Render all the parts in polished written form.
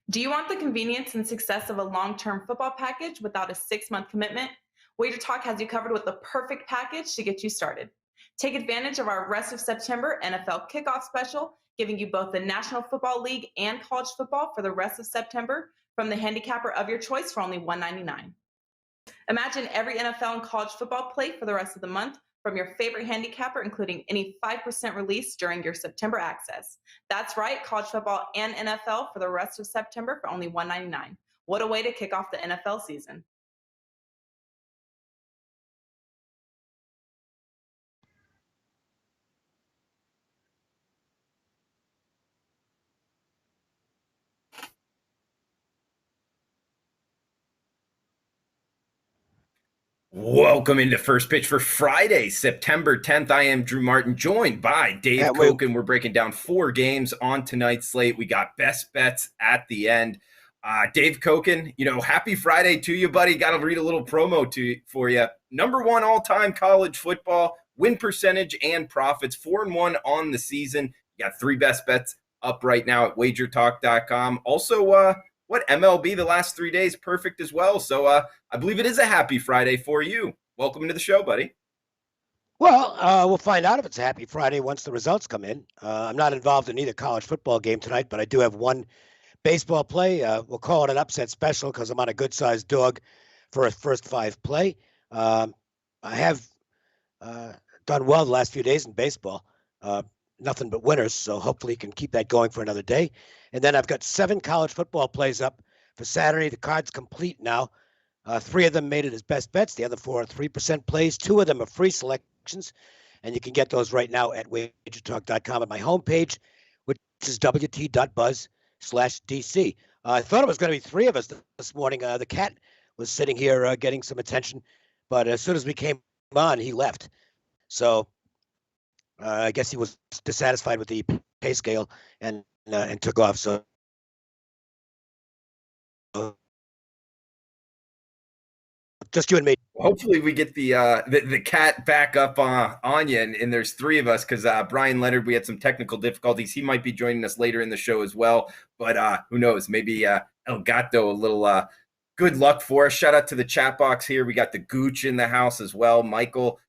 Do you want the convenience and success of a long-term football package without a 6-month commitment? WagerTalk has you covered with the perfect package to get you started. Take advantage of our rest of September NFL kickoff special, giving you both the National Football League and college football for the rest of September from the handicapper of your choice for only $1.99. Imagine every NFL and college football play for the rest of the month from your favorite handicapper, including any 5% release during your September access. That's right, college football and NFL for the rest of September for only $1.99. What a way to kick off the NFL season. Welcome into First Pitch for Friday, September 10th. I am Drew Martin, joined by Dave Cokin. We're breaking down 4 games on tonight's slate. We got best bets at the end. Dave Cokin, happy Friday to you, buddy. Got to read a little promo for you. Number 1 all-time college football, win percentage and profits, 4-1 on the season. You got 3 best bets up right now at WagerTalk.com. Also, MLB the last 3 days, perfect as well. So I believe it is a happy Friday for you. Welcome to the show, buddy. Well, we'll find out if it's a happy Friday once the results come in. I'm not involved in either college football game tonight, but I do have one baseball play. We'll call it an upset special because I'm on a good-sized dog for a first 5 play. I have done well the last few days in baseball. Nothing but winners, so hopefully you can keep that going for another day. And then I've got 7 college football plays up for Saturday. The card's complete now. 3 of them made it as best bets. The other 4 are 3% plays. 2 of them are free selections, and you can get those right now at WagerTalk.com at my homepage, which is wt.buzz/DC. I thought it was going to be 3 of us this morning. The cat was sitting here getting some attention, but as soon as we came on, he left. So I guess he was dissatisfied with the pay scale and took off. So just you and me. Hopefully we get the cat back up on you, and there's 3 of us because Bryan Leonard, we had some technical difficulties. He might be joining us later in the show as well, but who knows? Maybe El Gato a little good luck for us. Shout out to the chat box here. We got the Gooch in the house as well. Michael,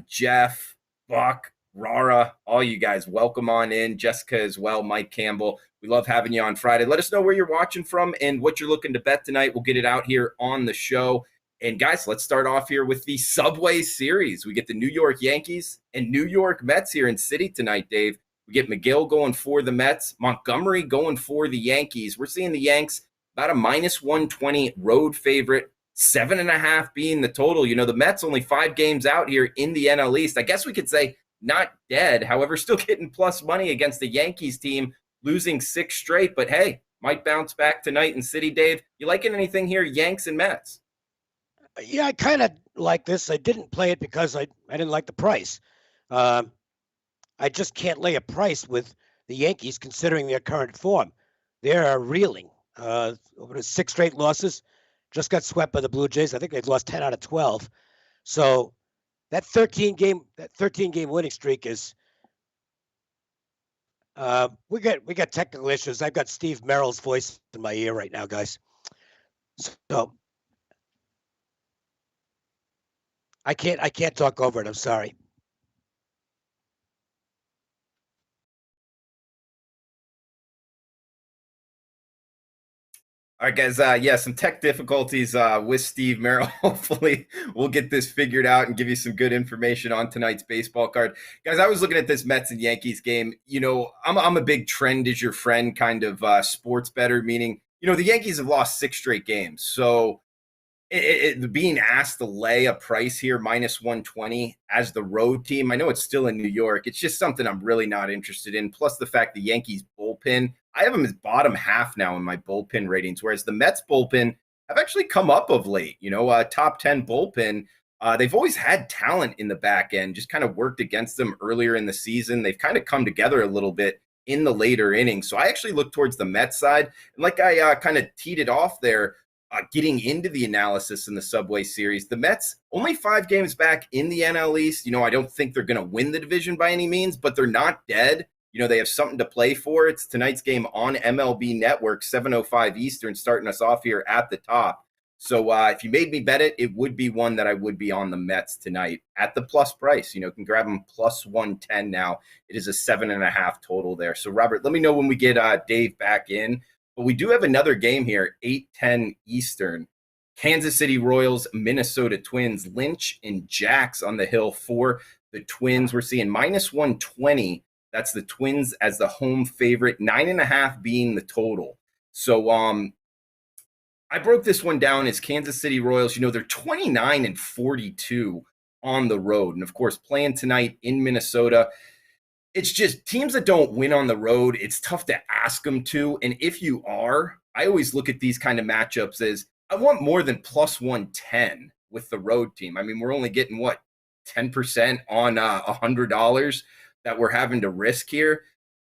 Jeff, Buck, Rara, all you guys, welcome on in. Jessica as well, Mike Campbell. We love having you on Friday. Let us know where you're watching from and what you're looking to bet tonight. We'll get it out here on the show. And guys, let's start off here with the Subway Series. We get the New York Yankees and New York Mets here in City tonight, Dave. We get McGill going for the Mets, Montgomery going for the Yankees. We're seeing the Yanks about a -120 road favorite, 7.5 being the total. The Mets only 5 games out here in the NL East. I guess we could say not dead, however, still getting plus money against the Yankees team, losing 6 straight. But hey, might bounce back tonight in City, Dave. You liking anything here, Yanks and Mets? Yeah, I kind of like this. I didn't play it because I didn't like the price. I just can't lay a price with the Yankees considering their current form. They're reeling. Over 6 straight losses. Just got swept by the Blue Jays. I think they've lost 10 out of 12. So that 13 game winning streak is we got technical issues. I've got Steve Merrill's voice in my ear right now, guys. So I can't talk over it. I'm sorry. All right, guys. Some tech difficulties with Steve Merrill. Hopefully, we'll get this figured out and give you some good information on tonight's baseball card. Guys, I was looking at this Mets and Yankees game. I'm a big trend is your friend kind of sports bettor, meaning, the Yankees have lost 6 straight games. So being asked to lay a price here, -120 as the road team, I know it's still in New York. It's just something I'm really not interested in. Plus the fact the Yankees bullpen, I have them as bottom half now in my bullpen ratings, whereas the Mets bullpen have actually come up of late. Top 10 bullpen. They've always had talent in the back end, just kind of worked against them earlier in the season. They've kind of come together a little bit in the later innings. So I actually look towards the Mets side. And like I kind of teed it off there, getting into the analysis in the Subway Series, the Mets only 5 games back in the NL East. I don't think they're going to win the division by any means, but they're not dead. they have something to play for. It's tonight's game on MLB Network, 7:05 Eastern, starting us off here at the top. So if you made me bet it, it would be one that I would be on the Mets tonight at the plus price. You can grab them plus 110 now. It is a 7.5 total there. So Robert, let me know when we get Dave back in. But we do have another game here, 8:10 Eastern. Kansas City Royals, Minnesota Twins, Lynch and Jax on the hill for the Twins. We're seeing minus 120. That's the Twins as the home favorite, 9.5 being the total. So I broke this one down as Kansas City Royals. They're 29-42 on the road. And of course, playing tonight in Minnesota, it's just teams that don't win on the road, it's tough to ask them to. And if you are, I always look at these kind of matchups as I want more than plus 110 with the road team. I mean, we're only getting 10% on $100 that we're having to risk here.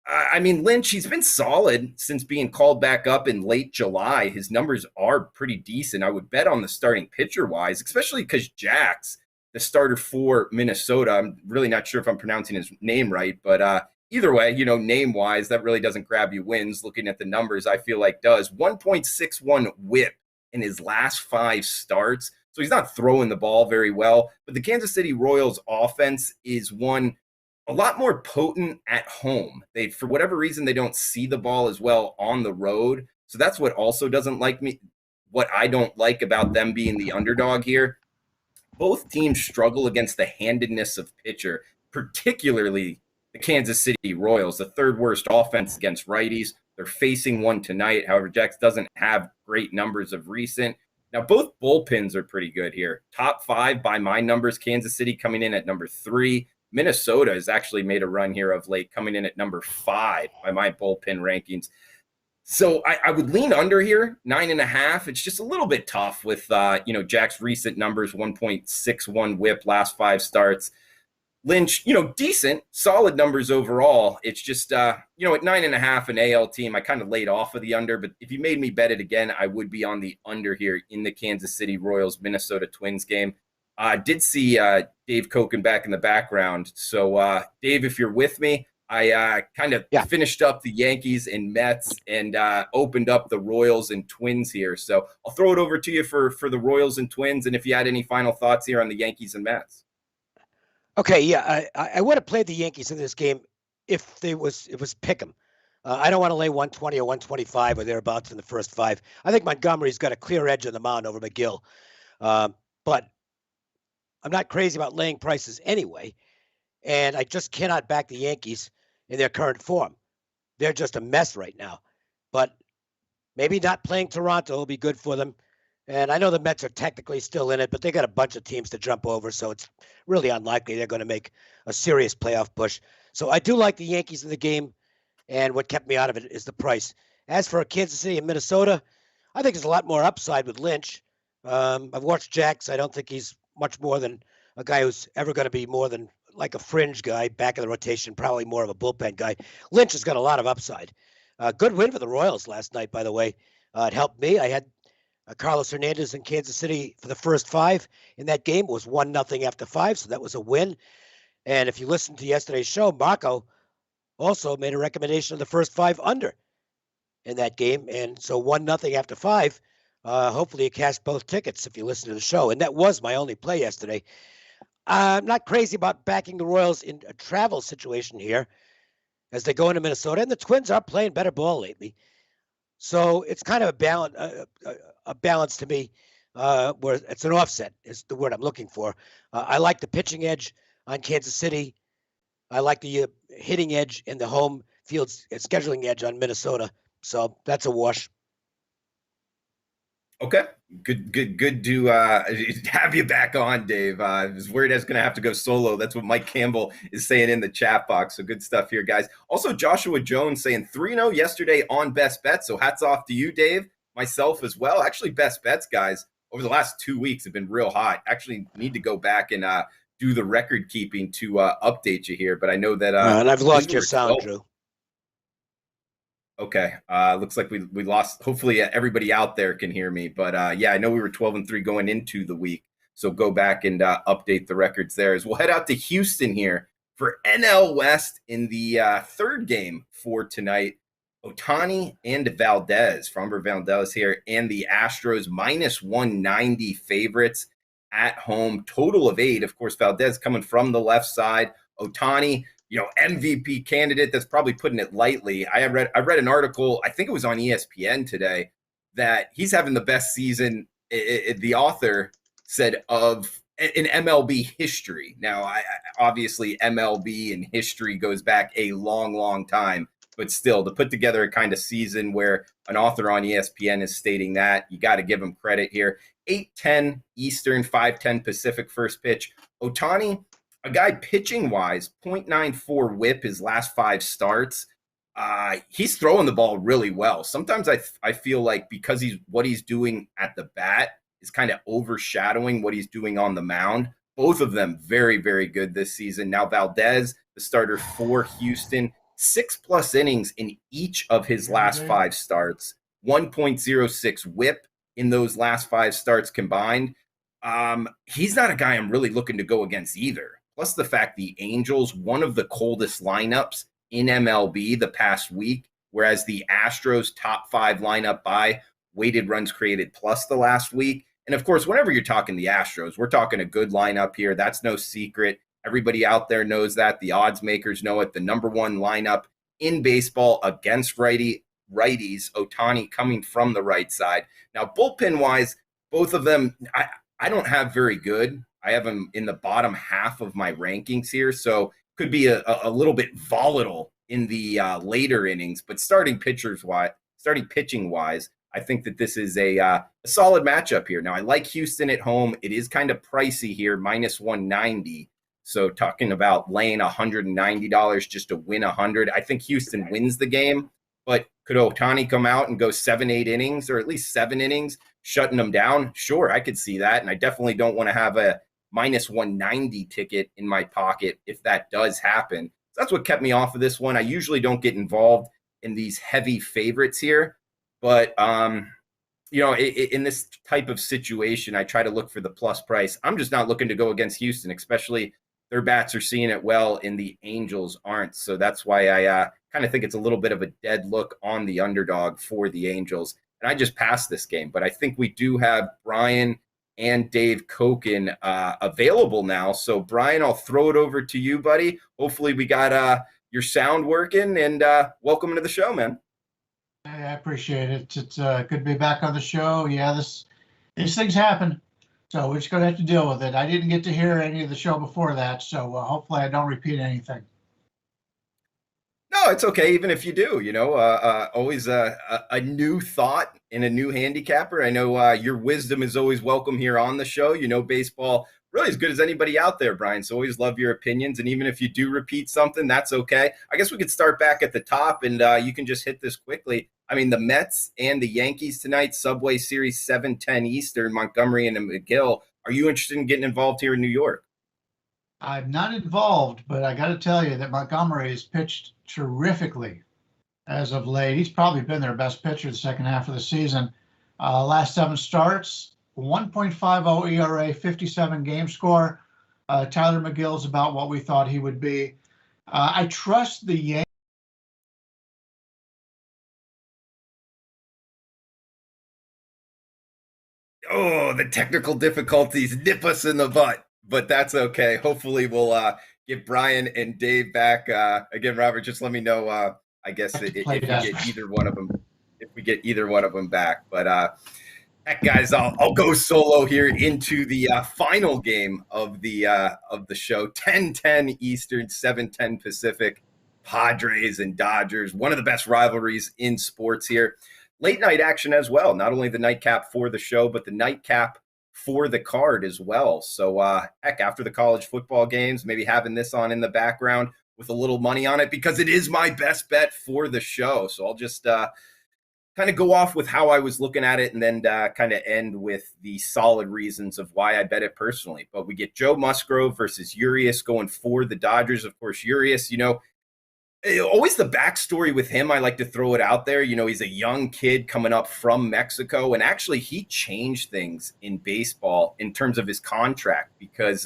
I mean, Lynch, he's been solid since being called back up in late July. His numbers are pretty decent. I would bet on the starting pitcher-wise, especially because Jax, the starter for Minnesota, I'm really not sure if I'm pronouncing his name right, but either way, name-wise, that really doesn't grab you wins. Looking at the numbers, I feel like does. 1.61 whip in his last 5 starts. So he's not throwing the ball very well. But the Kansas City Royals offense is one a lot more potent at home. They, for whatever reason, they don't see the ball as well on the road. So that's what also doesn't like me. What I don't like about them being the underdog here. Both teams struggle against the handedness of pitcher, particularly the Kansas City Royals, the third worst offense against righties. They're facing one tonight. However, Jax doesn't have great numbers of recent. Now, both bullpens are pretty good here. Top 5 by my numbers, Kansas City coming in at number 3. Minnesota has actually made a run here of late, coming in at number 5 by my bullpen rankings. So I would lean under here, 9.5. It's just a little bit tough with, Jack's recent numbers, 1.61 whip, last 5 starts. Lynch, decent, solid numbers overall. It's just, at 9.5, an AL team, I kind of laid off of the under. But if you made me bet it again, I would be on the under here in the Kansas City Royals Minnesota Twins game. I did see Dave Cokin back in the background. So, Dave, if you're with me, I kind of finished up the Yankees and Mets and opened up the Royals and Twins here. So I'll throw it over to you for the Royals and Twins. And if you had any final thoughts here on the Yankees and Mets. Okay, yeah, I would have played the Yankees in this game if it was pick 'em. I don't want to lay 120 or 125 or thereabouts in the first 5. I think Montgomery's got a clear edge on the mound over McGill. But I'm not crazy about laying prices anyway, and I just cannot back the Yankees in their current form. They're just a mess right now. But maybe not playing Toronto will be good for them. And I know the Mets are technically still in it, but they got a bunch of teams to jump over, so it's really unlikely they're going to make a serious playoff push. So I do like the Yankees in the game, and what kept me out of it is the price. As for Kansas City and Minnesota, I think there's a lot more upside with Lynch. I've watched Jax. I don't think he's much more than a guy who's ever going to be more than like a fringe guy, back of the rotation, probably more of a bullpen guy. Lynch has got a lot of upside. Good win for the Royals last night, by the way. It helped me. I had Carlos Hernandez in Kansas City for the first 5 in that game. It was 1-0 after 5, so that was a win. And if you listened to yesterday's show, Marco also made a recommendation of the first 5 under in that game. And so 1-0 after 5. Hopefully you cashed both tickets if you listen to the show. And that was my only play yesterday. I'm not crazy about backing the Royals in a travel situation here as they go into Minnesota. And the Twins are playing better ball lately. So it's kind of a balance to me, where it's an offset is the word I'm looking for. I like the pitching edge on Kansas City. I like the hitting edge and the home field scheduling edge on Minnesota. So that's a wash. Okay, good to have you back on, Dave. I was worried I was going to have to go solo. That's what Mike Campbell is saying in the chat box. So good stuff here, guys. Also, Joshua Jones saying 3-0 yesterday on Best Bets. So hats off to you, Dave. Myself as well. Actually, Best Bets, guys, over the last 2 weeks have been real hot. Actually need to go back and do the record keeping to update you here. But I know that and I've lost your sound, Drew. Okay. Looks like we lost. Hopefully everybody out there can hear me. But yeah, I know we were 12-3 going into the week. So go back and update the records there as we'll head out to Houston here For NL West in the third game for tonight, Ohtani and Valdez, Framber Valdez here, and the Astros minus 190 favorites at home. Total of 8. Of course, Valdez coming from the left side. Ohtani, MVP candidate. That's probably putting it lightly. I read an article, I think it was on ESPN today, that he's having the best season, the author said, of in MLB history. Now, obviously MLB and history goes back a long, long time, but still, to put together a kind of season where an author on ESPN is stating that, you got to give him credit here. 8:10 Eastern, 5:10 Pacific first pitch. Ohtani, a guy pitching-wise, .94 whip his last 5 starts. He's throwing the ball really well. Sometimes I feel like because what he's doing at the bat is kind of overshadowing what he's doing on the mound. Both of them very, very good this season. Now Valdez, the starter for Houston, 6+ innings in each of his last 5 starts, 1.06 whip in those last 5 starts combined. He's not a guy I'm really looking to go against either. Plus the fact the Angels, one of the coldest lineups in MLB the past week, whereas the Astros top 5 lineup by weighted runs created plus the last week. And of course, whenever you're talking the Astros, we're talking a good lineup here. That's no secret. Everybody out there knows that. The odds makers know it. The number 1 lineup in baseball against righties, Ohtani coming from the right side. Now, bullpen-wise, both of them, I don't have very good. I have them in the bottom half of my rankings here, so could be a little bit volatile in the later innings. But starting pitching-wise, I think that this is a solid matchup here. Now, I like Houston at home. It is kind of pricey here, minus 190. So talking about laying $190 just to win 100. I think Houston wins the game, but could Ohtani come out and go 7-8 innings, or at least 7 innings, shutting them down? Sure, I could see that. And I definitely don't want to have a minus 190 ticket in my pocket if that does happen. So that's what kept me off of this one. I usually don't get involved in these heavy favorites here. But, in this type of situation, I try to look for the plus price. I'm just not looking to go against Houston, especially their bats are seeing it well and the Angels aren't. So that's why I kind of think it's a little bit of a dead look on the underdog for the Angels. And I just passed this game. But I think we do have Bryan and Dave Cokin available now. So, Bryan, I'll throw it over to you, buddy. Hopefully we got your sound working. And welcome to the show, man. I appreciate it. It's good to be back on the show. Yeah, these things happen, so we're just going to have to deal with it. I didn't get to hear any of the show before that, so hopefully I don't repeat anything. No, it's okay, even if you do. Always a new thought and a new handicapper. I know your wisdom is always welcome here on the show. Baseball really as good as anybody out there, Bryan. So always love your opinions. And even if you do repeat something, that's okay. I guess we could start back at the top, and you can just hit this quickly. I mean, the Mets and the Yankees tonight, Subway Series 7:10 Eastern, Montgomery and McGill. Are you interested in getting involved here in New York? I'm not involved, but I got to tell you that Montgomery has pitched terrifically as of late. He's probably been their best pitcher the second half of the season. Last 7 starts, 1.50 ERA, 57 game score. Tyler McGill's about what we thought he would be. I trust the Yankees. Oh, the technical difficulties nip us in the butt, but that's okay. Hopefully we'll get Bryan and Dave back. Again, Robert, just let me know, I guess, if we get either one of them, back. But heck, guys, I'll go solo here into the final game of the show. 10:10 Eastern, 7:10 Pacific. Padres and Dodgers, one of the best rivalries in sports here. Late night action as well. Not only the nightcap for the show, but the nightcap for the card as well. So heck, after the college football games, maybe having this on in the background with a little money on it, because it is my best bet for the show. So I'll just kind of go off with how I was looking at it, and then kind of end with the solid reasons of why I bet it personally. But we get Joe Musgrove versus Urias going for the Dodgers. Of course, Urias, always the backstory with him, I like to throw it out there. He's a young kid coming up from Mexico, and actually he changed things in baseball in terms of his contract, because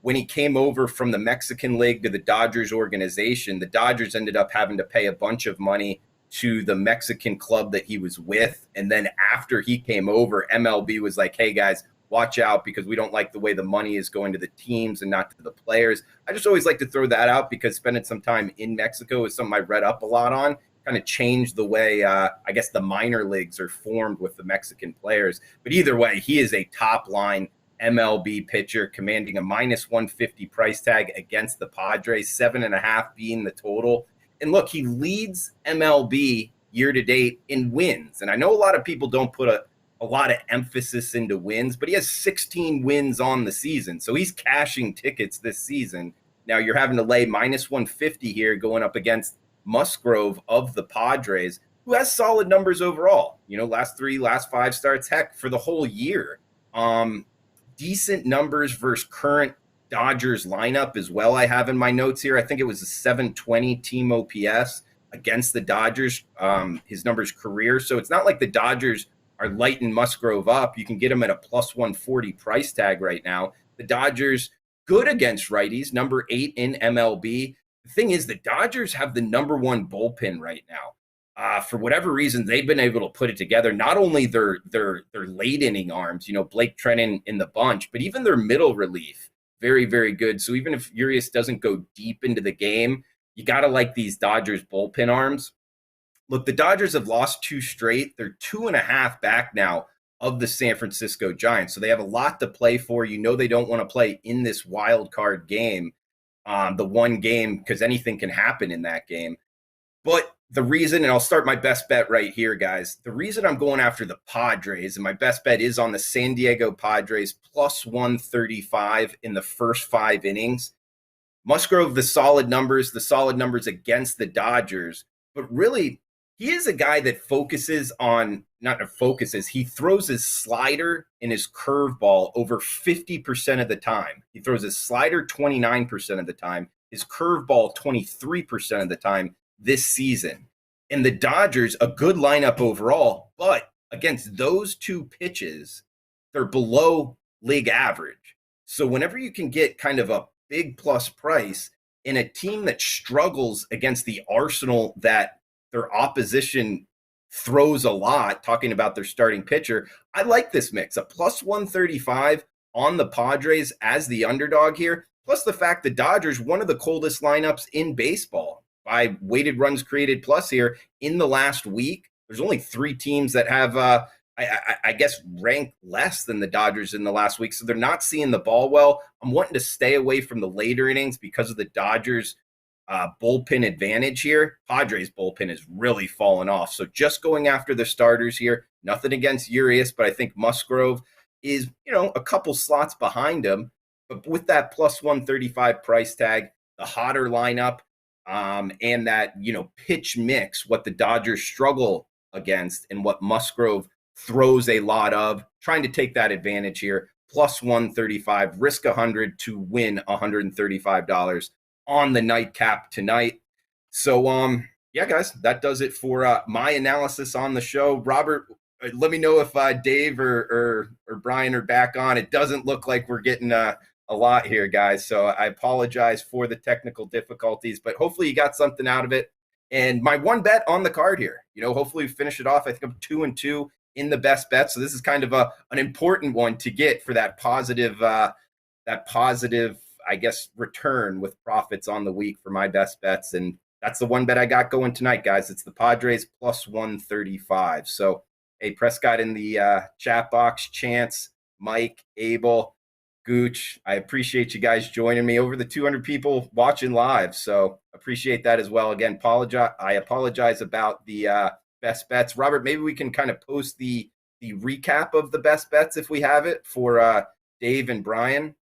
when he came over from the Mexican League to the Dodgers organization, the Dodgers ended up having to pay a bunch of money to the Mexican club that he was with. And then after he came over, MLB was like, hey, guys, watch out because we don't like the way the money is going to the teams and not to the players. I just always like to throw that out because spending some time in Mexico is something I read up a lot on, kind of changed the way, I guess, the minor leagues are formed with the Mexican players. But either way, he is a top line MLB pitcher commanding a -150 price tag against the Padres, 7.5 being the total. And look, he leads MLB year to date in wins. And I know a lot of people don't put a lot of emphasis into wins, but he has 16 wins on the season. So he's cashing tickets this season. Now you're having to lay -150 here going up against Musgrove of the Padres, who has solid numbers overall. You know, last 5 starts, heck, for the whole year. Decent numbers versus current Dodgers lineup as well. I have in my notes here. I think it was a 720 team OPS against the Dodgers, his numbers career. So it's not like the Dodgers are lighting Musgrove up. You can get him at a +140 price tag right now. The Dodgers, good against righties, number 8 in MLB. The thing is, the Dodgers have the number 1 bullpen right now. For whatever reason, they've been able to put it together. Not only their late inning arms, you know, Blake Treinen in the bunch, but even their middle relief. Very, very good. So even if Urias doesn't go deep into the game, you got to like these Dodgers bullpen arms. Look, the Dodgers have lost 2 straight. They're 2.5 back now of the San Francisco Giants. So they have a lot to play for. You know, they don't want to play in this wild card game, the one game, because anything can happen in that game. But the reason, and I'll start my best bet right here, guys. The reason I'm going after the Padres, and my best bet is on the San Diego Padres +135 in the first 5 innings. Musgrove, the solid numbers against the Dodgers. But really, he is a guy that he throws his slider and his curveball over 50% of the time. He throws his slider 29% of the time, his curveball 23% of the time this season. And the Dodgers, a good lineup overall, but against those 2 pitches, they're below league average. So whenever you can get kind of a big plus price in a team that struggles against the arsenal that their opposition throws a lot, talking about their starting pitcher, I like this mix. A +135 on the Padres as the underdog here, plus the fact the Dodgers, one of the coldest lineups in baseball by weighted runs created plus here in the last week. There's only 3 teams that have, I guess, ranked less than the Dodgers in the last week. So they're not seeing the ball well. I'm wanting to stay away from the later innings because of the Dodgers bullpen advantage here. Padres bullpen has really fallen off. So just going after the starters here, nothing against Urias, but I think Musgrove is, you know, a couple slots behind him. But with that +135 price tag, the hotter lineup, and that, you know, pitch mix, what the Dodgers struggle against and what Musgrove throws a lot of, trying to take that advantage here. +135, risk 100 to win $135 on the nightcap tonight. So, yeah, guys, that does it for my analysis on the show. Robert, let me know if Dave or Bryan are back on. It doesn't look like we're getting a lot here, guys. So I apologize for the technical difficulties, but hopefully you got something out of it. And my one bet on the card here, you know, hopefully we finish it off. I think I'm 2-2 in the best bet. So this is kind of an important one to get for that positive, I guess, return with profits on the week for my best bets. And that's the one bet I got going tonight, guys. It's the Padres +135. So, hey, Prescott in the chat box, Chance, Mike, Abel, Gooch, I appreciate you guys joining me. Over the 200 people watching live, so appreciate that as well. Again, I apologize about the best bets. Robert, maybe we can kind of post the recap of the best bets if we have it for Dave and Bryan.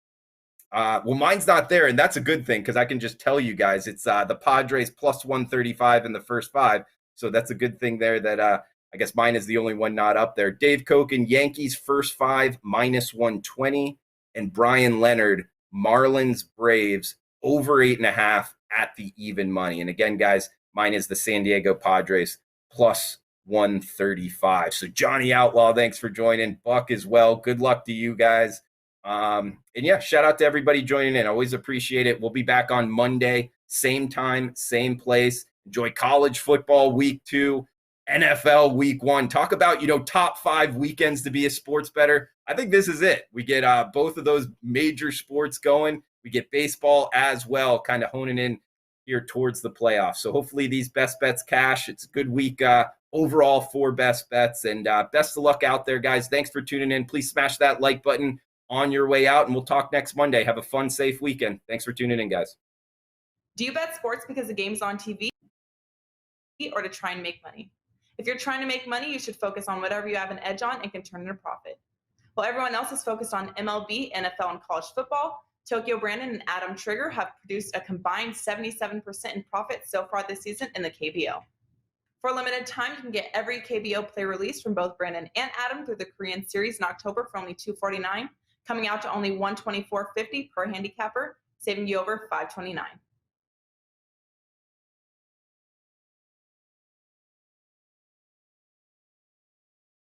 Well, mine's not there, and that's a good thing because I can just tell you guys it's the Padres +135 in the first 5. So that's a good thing there that I guess mine is the only one not up there. Dave Cokin, Yankees first 5 -120. And Bryan Leonard, Marlins Braves over 8.5 at the even money. And again, guys, mine is the San Diego Padres +135. So Johnny Outlaw, thanks for joining. Buck as well. Good luck to you guys. And yeah, shout out to everybody joining in. Always appreciate it. We'll be back on Monday, same time, same place. Enjoy college football week 2, NFL week 1. Talk about, top 5 weekends to be a sports bettor. I think this is it. We get both of those major sports going. We get baseball as well, kind of honing in here towards the playoffs. So hopefully these best bets cash. It's a good week overall for best bets. And best of luck out there, guys. Thanks for tuning in. Please smash that like button on your way out, and we'll talk next Monday. Have a fun, safe weekend. Thanks for tuning in, guys. Do you bet sports because the game's on TV or to try and make money? If you're trying to make money, you should focus on whatever you have an edge on and can turn into profit. While everyone else is focused on MLB, NFL, and college football, Tokyo Brandon and Adam Trigger have produced a combined 77% in profit so far this season in the KBO. For a limited time, you can get every KBO play release from both Brandon and Adam through the Korean series in October for only $249, coming out to only $124.50 per handicapper, saving you over $529.